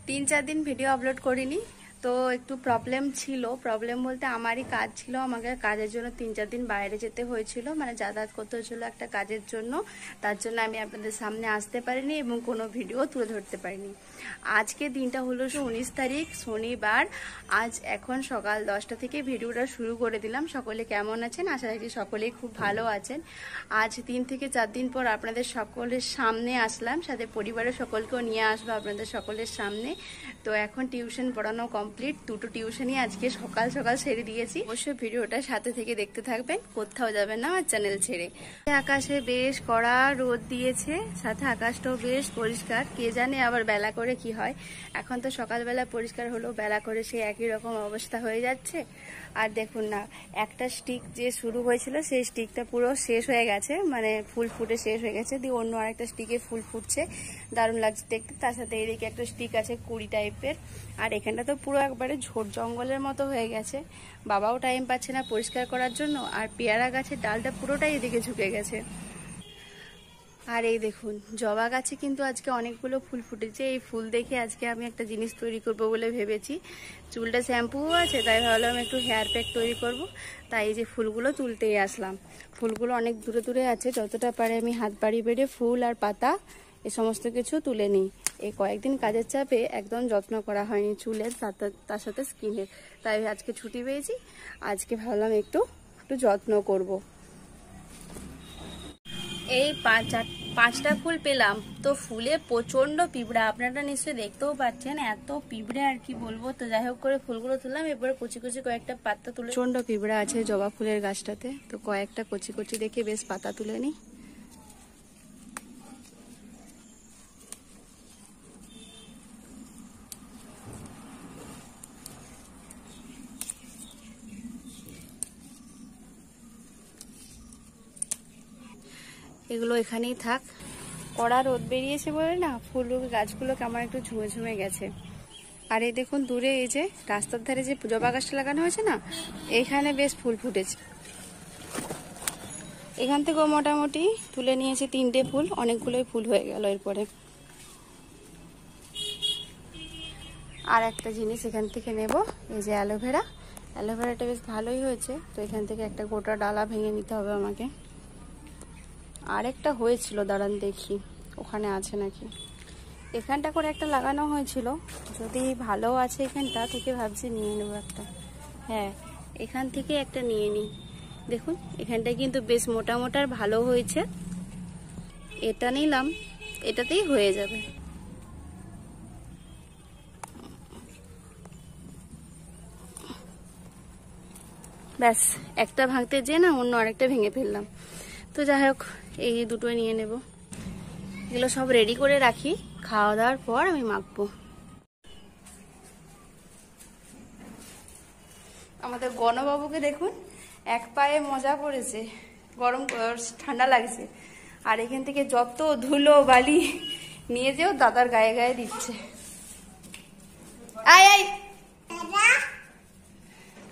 3-4 দিন video upload করিনি, তো একটু প্রবলেম ছিল। প্রবলেম বলতে আমারই কাজ ছিল, আমাকে কাজের জন্য 3-4 দিন বাইরে যেতে হয়েছিল, মানে যাতায়াত করতে হয়েছিল একটা কাজের জন্য। তার জন্য আমি আপনাদের সামনে আসতে পারিনি এবং কোনো ভিডিও তুলে ধরতে পারিনি। আজকে দিনটা হলো 19 তারিখ, শনিবার। আজ এখন সকাল 10টা থেকে ভিডিওটা শুরু করে দিলাম। সকলে কেমন আছেন? আশা রাখি সকলেই খুব ভালো আছেন। আজ 3 থেকে 4 দিন পর আপনাদের সকলের সামনে আসলাম, সাথে পরিবারের সকলকেও নিয়ে আসবো আপনাদের সকলের সামনে। তো এখন টিউশন পড়ানো কমপ্লিট, দুটো টিউশনই আজকে সকাল সকাল ছেড়ে দিয়েছি। অবশ্যই ভিডিওটা সাথে থেকে দেখতে থাকবেন, কোথাও যাবেন না আমার চ্যানেল ছেড়ে। আকাশে বেশ কড়া রোদ দিয়েছে, সাথে আকাশটাও বেশ পরিষ্কার। কে জানে আবার বেলা করে কি হয়। এখন তো সকালবেলা পরিষ্কার হলো, বেলা করে সে একই রকম অবস্থা হয়ে যাচ্ছে। আর দেখুন না, একটা স্টিক যে শুরু হয়েছিল সেই স্টিকটা পুরো শেষ হয়ে গেছে, মানে ফুল ফুটে শেষ হয়ে গেছে। দিয়ে অন্য আরেকটা স্টিকে ফুল ফুটছে, দারুণ লাগছে দেখতে। তার সাথে এদিকে একটা স্টিক আছে কুড়ি টাইপের। আর এখানটা তো পুরো একবারে ঝোড় জঙ্গলের মতো হয়ে গেছে, বাবাও টাইম পাচ্ছে না পরিষ্কার করার জন্য। আর পেয়ারা গাছের ডালটা পুরোটাই এদিকে ঝুঁকে গেছে। আর এই দেখুন, জবা গাছে কিন্তু আজকে অনেকগুলো ফুল ফুটেছে। এই ফুল দেখে আজকে আমি একটা জিনিস তৈরি করব বলে ভেবেছি। চুলটা শ্যাম্পুও আছে, তাই ভাবলাম একটু হেয়ার প্যাক তৈরি করব। তাই এই যে ফুলগুলো তুলতেই আসলাম। ফুলগুলো অনেক দূরে দূরে আছে, যতটা পারে আমি হাত বাড়িয়ে বেড়ে ফুল আর পাতা এ সমস্ত কিছু তুলে নিই। এই কয়েকদিন কাজের চাপে একদম যত্ন করা হয়নি চুলের, তার সাথে স্কিনের। তাই আজকে ছুটি পেয়েছি, আজকে ভাবলাম একটু যত্ন করব। এই 5টা ফুল পেলাম, তো ফুলে প্রচন্ড পিঁপড়া, আপনারা নিশ্চয়ই দেখতেও পাচ্ছেন, এত পিঁপড়ে আর কি বলবো। তো যাই হোক করে ফুলগুলো তুললাম, এরপরে কচি কচি কয়েকটা পাতা তুলে। প্রচন্ড পিঁপড়া আছে জবা ফুলের গাছটাতে, তো কয়েকটা কচি কচি দেখে বেশ পাতা তুলে নিই। এগুলো এখানেই থাক, কড়া রোদ বেরিয়েছে বলে না ফুল গাছগুলো কেমন একটু ঝুমে ঝুমে গেছে। আর এই দেখুন দূরে এই যে রাস্তার ধারে যে জবা গাছটা লাগানো হয়েছে না, এইখানে বেশ ফুল ফুটেছে। এখান থেকেও মোটামুটি তুলে নিয়েছে 3টে ফুল, অনেকগুলোই ফুল হয়ে গেল। এরপরে আর একটা জিনিস এখান থেকে নেব, এই যে অ্যালোভেরা। অ্যালোভেরাটা বেশ ভালোই হয়েছে, তো এখান থেকে একটা গোটা ডালা ভেঙে নিতে হবে আমাকে। আরেকটা হয়েছিল, দাঁড়ান দেখি ওখানে আছে নাকি। এখানটা করে একটা লাগানো হয়েছিল, যদি ভালো আছে এখানটা থেকে ভাবছি নিয়ে নেবো একটা। হ্যাঁ, এখান থেকে একটা নিয়ে নিই। দেখুন এখানটা কিন্তু বেশ মোটা মোটার ভালো হয়েছে, এটা নিলাম, এটাতেই হয়ে যাবে। ব্যাস, একটা ভাঙতে যে না অন্য আরেকটা ভেঙে ফেললাম। তো যাই হোক, এই দুটোই নিয়ে নেব। এগুলো সব রেডি করে রাখি, খাওয়া দাওয়ার পর আমি মাখবো। আমাদের গণবাবুকে দেখুন, এক পায়ে মজা পড়েছে, গরম ঠান্ডা লাগছে। আর এখান থেকে যত ধুলো বালি নিয়ে যেও দাদার গায়ে গায়ে দিচ্ছে। আয় আয়,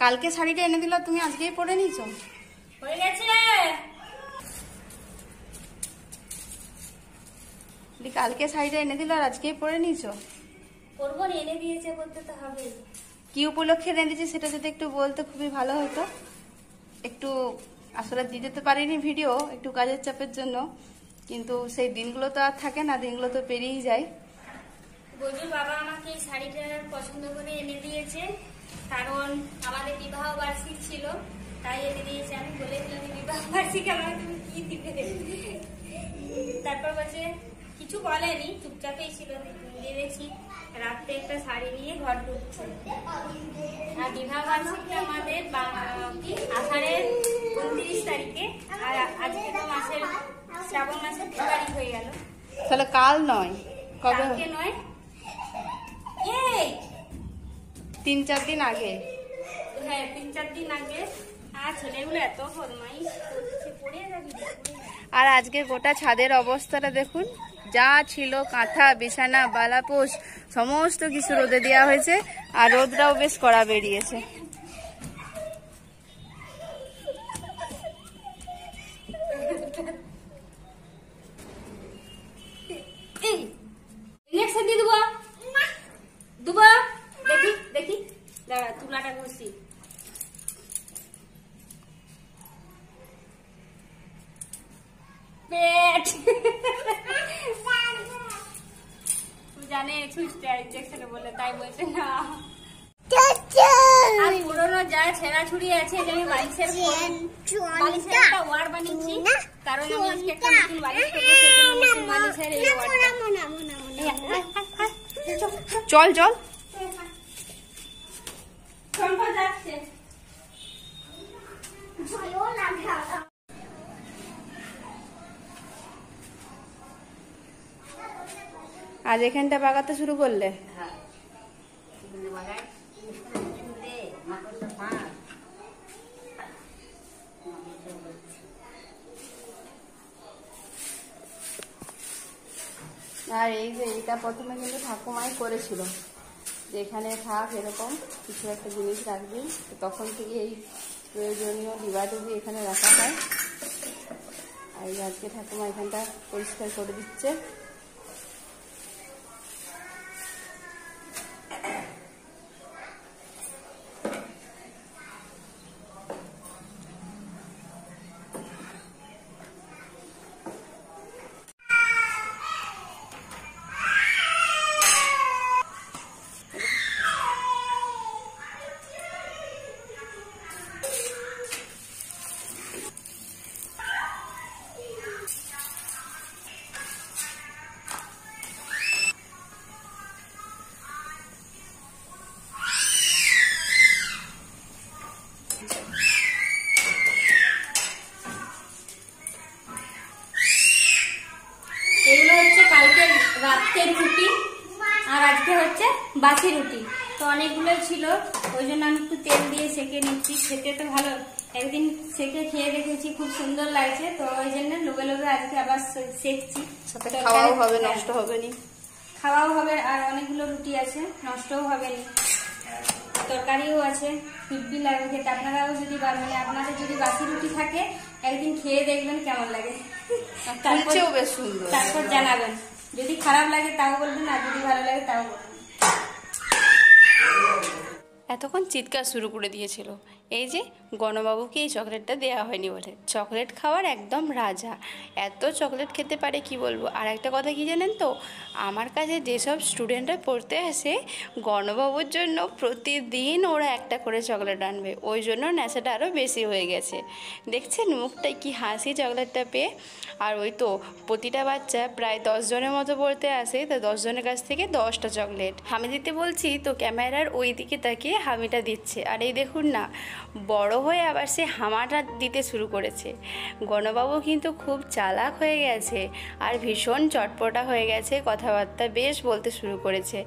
কালকে শাড়িটা এনে দিল, তুমি আজকেই পরে নিয়েছো? হয়ে গেছে। কালকে শাড়িটা এনে দিল আর আজকেই পরে নিয়েছো? পরবো না, এনে দিয়েছে বলতে তো হবে। কি উপলক্ষে এনে দিয়েছে সেটা যদি একটু বলতে খুবই ভালো হতো। একটু আসলে দিতে তো পারিনি ভিডিও, একটু কাজের চাপের জন্য, কিন্তু সেই দিনগুলো তো আর থাকে না, দিনগুলো তো পেরিয়েই যায়। বজুর বাবা আমাকে এই শাড়িটা পছন্দ করে এনে দিয়েছে, কারণ আমাদের বিবাহ বার্ষিক ছিল, তাই এনে দিয়েছে। আমি বলেছিলাম বিবাহ বার্ষিক আমাকে তুমি কি দিবে, তারপর বলছে কিছু বলেনি, চুপচাপেই ছিল। ভেবেছি রাত্রে একটা শাড়ি নিয়ে ঘর ঢুকছে। আর বিবাহ বার্ষিকটা আমাদের আষাঢ়ের 29 তারিখে, আর আজকে তো মাসের শ্রাবণ মাসের 2 তারিখ হয়ে গেল। তাহলে কাল নয়, কবে? কালকে নয়, এই 3-4 দিন আগে। হ্যাঁ 3-4 দিন আগে। আর ছেলেগুলো এত ফরমাইশ করছে, পড়ে যাবি। আর আজকে গোটা ছাদের অবস্থাটা দেখুন, যা ছিল কাঁথা বিছানা বালাপোষ সমস্ত কিছু রোদে দেওয়া হয়েছে, আর রোদটাও বেশ কড়া বেরিয়েছে। কানে ছুঁচতে ইঞ্জেকশনে বলে, তাই বলছে না। আর পুরোনো যা ছেঁড়া ছুরি আছে, যে আমি বালিশের একটা ওয়ার বানিয়েছি, কারণ আমি আজকে একটা নতুন বালিশ করবো, সেই জন্য নতুন বালিশের এই ওয়ারটা। চল চল যাচ্ছে। আজ এখানটা বাগাতে শুরু করলে? আর এই যে এটা প্রথমে কিন্তু ঠাকুমাই করেছিল, যে এখানে থাক এরকম কিছু একটা জিনিস রাখবি, তখন থেকে এই প্রয়োজনীয় ডিবাডুবি এখানে রাখা হয়। আর আজকে ঠাকুমা এখানটা পরিষ্কার করে দিচ্ছে। এগুলো হচ্ছে কালকে রাতের রুটি, আর আজকে হচ্ছে বাসি রুটি। তো অনেকগুলোই ছিল, ওই জন্য আমি একটু তেল দিয়ে সেকে নিচ্ছি। খেতে তো ভালো, একদিন সেকে খেয়ে দেখেছি, খুব সুন্দর লাগছে, তো ওই জন্য লোভে লোভে আজকে আবার সেকছি। খাওয়াও হবে, নষ্ট হবে নি। খাওয়াও হবে, আর অনেকগুলো রুটি আছে, নষ্টও হবে নি। তরকারিও আছে, হিব্বি লাগবে খেতে। আপনারাও যদি মানে আপনাদের যদি বাসি রুটি থাকে, একদিন খেয়ে দেখবেন কেমন লাগে, তারপর জানাবেন। যদি খারাপ লাগে তাও বলবেন, আর যদি ভালো লাগে তাও বলবেন। এতক্ষণ চিৎকার শুরু করে দিয়েছিল এই যে গণবাবুকে এই চকলেটটা দেওয়া হয়নি বলে। চকলেট খাওয়ার একদম রাজা, এত চকলেট খেতে পারে কি বলবো। আর একটা কথা কি জানেন তো, আমার কাছে যেসব স্টুডেন্টরা পড়তে আসে, গণবাবুর জন্য প্রতিদিন ওরা একটা করে চকলেট আনবে, ওই জন্য নেশাটা আরও বেশি হয়ে গেছে। দেখছেন মুখটায় কি হাসি চকলেটটা পেয়ে। আর ওই তো প্রতিটা বাচ্চা প্রায় 10 জনের মতো পড়তে আসে, তো 10 জনের কাছ থেকে 10টা চকলেট হামি দিতে বলছি, তো ক্যামেরার ওই দিকে তাকিয়ে হামিটা দিচ্ছে। আর এই দেখুন না, বড় হয়ে আবার সে হামাটা দিতে শুরু করেছে। গণবাবু কিন্তু খুব চালাক হয়ে গেছে, আর ভীষণ চটপটা হয়ে গেছে, কথাবার্তা বেশ বলতে শুরু করেছে,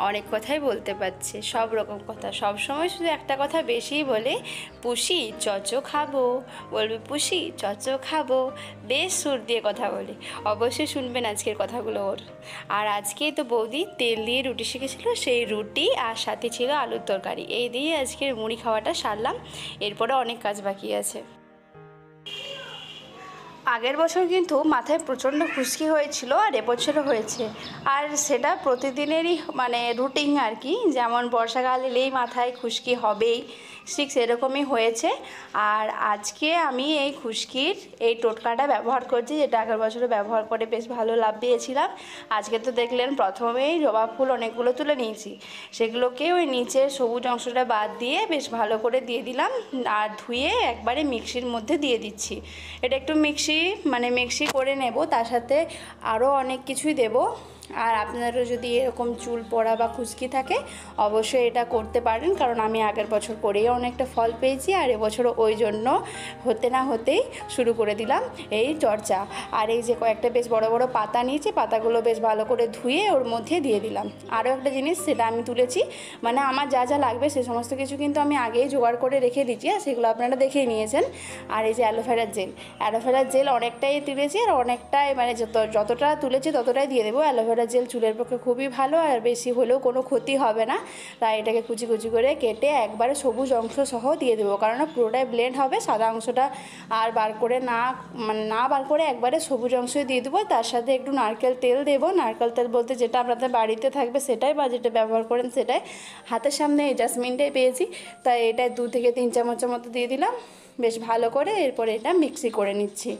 অনেক কথাই বলতে পারছে, সব রকম কথা। সব সময় শুধু একটা কথা বেশিই বলে, পুষি চচো খাবো, বলবে পুষি চচো খাবো, বেশ সুর দিয়ে কথা বলে। অবশ্যই শুনবেন আজকের কথাগুলো ওর। আর আজকেই তো বৌদি তেল দিয়ে রুটি শিখেছিল, সেই রুটি আর সাথে ছিল আলুর তরকারি, এই দিয়ে আজকের মুড়ি খাওয়াটা সারলাম। এরপরে অনেক কাজ বাকি আছে। আগের বছর কিন্তু মাথায় প্রচণ্ড খুশকি হয়েছিল, আর এবছরও হয়েছে। আর সেটা প্রতিদিনেরই মানে রুটিন আর কি, যেমন বর্ষাকাল এলেই মাথায় খুশকি হবেই, ঠিক সেরকমই হয়েছে। আর আজকে আমি এই খুশকির এই টোটকাটা ব্যবহার করছি, যেটা আগের বছরও ব্যবহার করে বেশ ভালো লাভ পেয়েছিলাম। আজকে তো দেখলেন প্রথমেই জবা ফুল অনেকগুলো তুলে নিয়েছি, সেগুলোকে ওই নিচের সবুজ অংশটা বাদ দিয়ে বেশ ভালো করে দিয়ে দিলাম, আর ধুয়ে একবারে মিক্সির মধ্যে দিয়ে দিচ্ছি। এটা একটু মিক্সি করে নেব, তার সাথে আরও অনেক কিছুই দেব। আর আপনারও যদি এরকম চুল পড়া বা খুশকি থাকে, অবশ্যই এটা করতে পারেন, কারণ আমি আগের বছর করেই অনেকটা ফল পেয়েছি, আর এবছরও ওই জন্য হতে না হতেই শুরু করে দিলাম এই চর্চা। আর এই যে কয়েকটা বেশ বড় বড় পাতা নিয়েছি, পাতাগুলো বেশ ভালো করে ধুয়ে ওর মধ্যে দিয়ে দিলাম। আরও একটা জিনিস সেটা আমি তুলেছি, মানে আমার যা যা লাগবে সে সমস্ত কিছু কিন্তু আমি আগেই জোগাড় করে রেখে দিচ্ছি, আর সেগুলো আপনারা দেখেই নিয়েছেন। আর এই যে অ্যালোভেরার জেল অনেকটাই তুলেছি, আর অনেকটাই মানে যতটা তুলেছি ততটাই দিয়ে দেবো। অ্যালোভেরা জেল চুলের পক্ষে খুবই ভালো, আর বেশি হলেও কোনো ক্ষতি হবে না। তাই এটাকে কুচি কুচি করে কেটে একবারে সবুজ অংশ সহ দিয়ে দেবো, কারণ পুরোটাই ব্লেন্ড হবে, সাদা অংশটা আর বার করে না বার করে একবারে সবুজ অংশ দিয়ে দেবো। তার সাথে একটু নারকেল তেল দেবো, নারকেল তেল বলতে যেটা আপনাদের বাড়িতে থাকবে সেটাই, বা যেটা ব্যবহার করেন সেটাই। হাতের সামনে এই জাসমিনটাই পেয়েছি, তাই এটাই 2 থেকে 3 চামচের মতো দিয়ে দিলাম, বেশ ভালো করে। এরপরে এটা মিক্সি করে নিচ্ছি।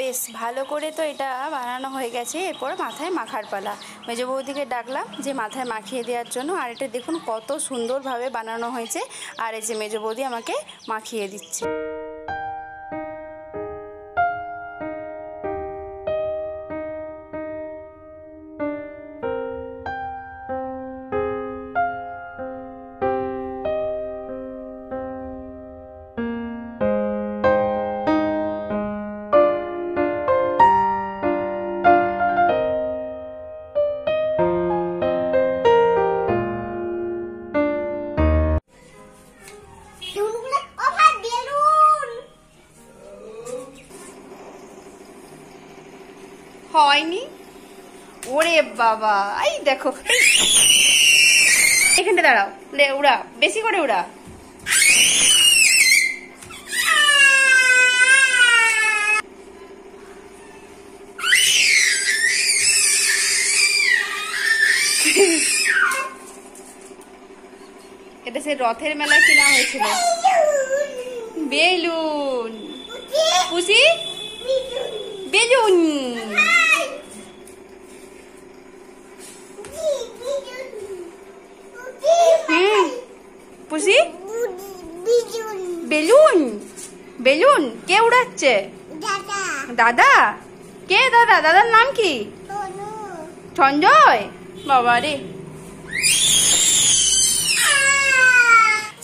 বেশ ভালো করে তো এটা বানানো হয়ে গেছে। এরপর মাথায় মাখার পালা। মেজো বৌদিকে ডাকলাম যে মাথায় মাখিয়ে দেওয়ার জন্য। আর এটা দেখুন কত সুন্দরভাবে বানানো হয়েছে। আর এই যে মেজো বৌদি আমাকে মাখিয়ে দিচ্ছে। হয়নি, ওরে বাবা, এই দেখো, এখানটা দাঁড়াও, উড়া, বেশি করে উড়া। এটা সে রথের মেলায় কিনা হয়েছিল। বেলুন, পুষি, বেলুন। পুষি, বেলুন, বেলুন কে উড়াচ্ছে? দাদা। কে দাদা? দাদার নাম কি? সঞ্জয়। বাবা রে।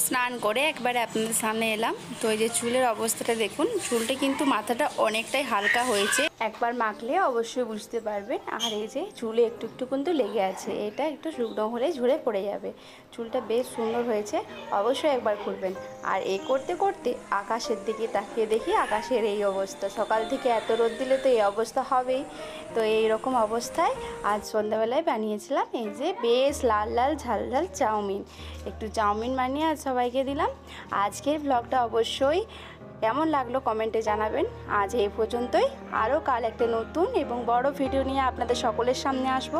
স্নান করে একবারে আপনাদের সামনে এলাম। তো এই যে চুলের অবস্থাটা দেখুন, চুলটা কিন্তু মাথাটা অনেকটাই হালকা হয়েছে। একবার মাখলে অবশ্যই বুঝতে পারবেন। আর এই যে চুলে একটু একটু কিন্তু লেগে আছে, এটা একটু শুকনো হলে ঝরে পড়ে যাবে। চুলটা বেশ সুন্দর হয়েছে, অবশ্যই একবার করবেন। আর এই করতে করতে আকাশের দিকে তাকিয়ে দেখি আকাশের এই অবস্থা। সকাল থেকে এত রোদ দিলে তো এই অবস্থা হবেই। তো এই রকম অবস্থায় আজ সন্ধ্যাবেলায় বানিয়েছিলাম এই যে বেশ লাল লাল ঝাল ঝাল চাউমিন। একটু চাউমিন বানিয়ে আজ সবাইকে দিলাম। আজকের ব্লগটা অবশ্যই কেমন লাগলো কমেন্টে জানাবেন। আজ এই পর্যন্তই। আরও কাল একটা নতুন এবং বড় ভিডিও নিয়ে আপনাদের সকলের সামনে আসবো।